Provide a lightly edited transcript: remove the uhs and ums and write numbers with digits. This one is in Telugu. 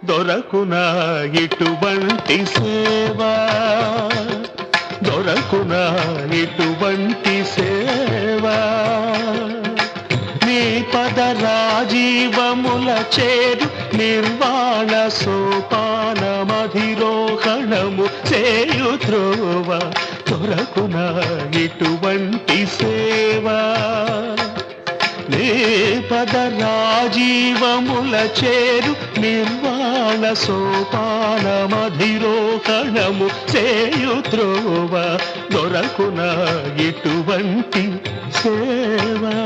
దొరకునా ఇటువంటి సేవా, దొరకునా ఇటువంటి సేవా. నీ పద రాజీవముల చేరు నిర్వాణ సోపానమధిరోహణము చేయు త్రోవ. దొరకునా ఇటువంటి సేవా, నీ పద రాజీవముల చేరు నిర్వాణ సోపానమధిరోహణము చేయు త్రోవ. దొరకునా ఇటువంటి సేవా.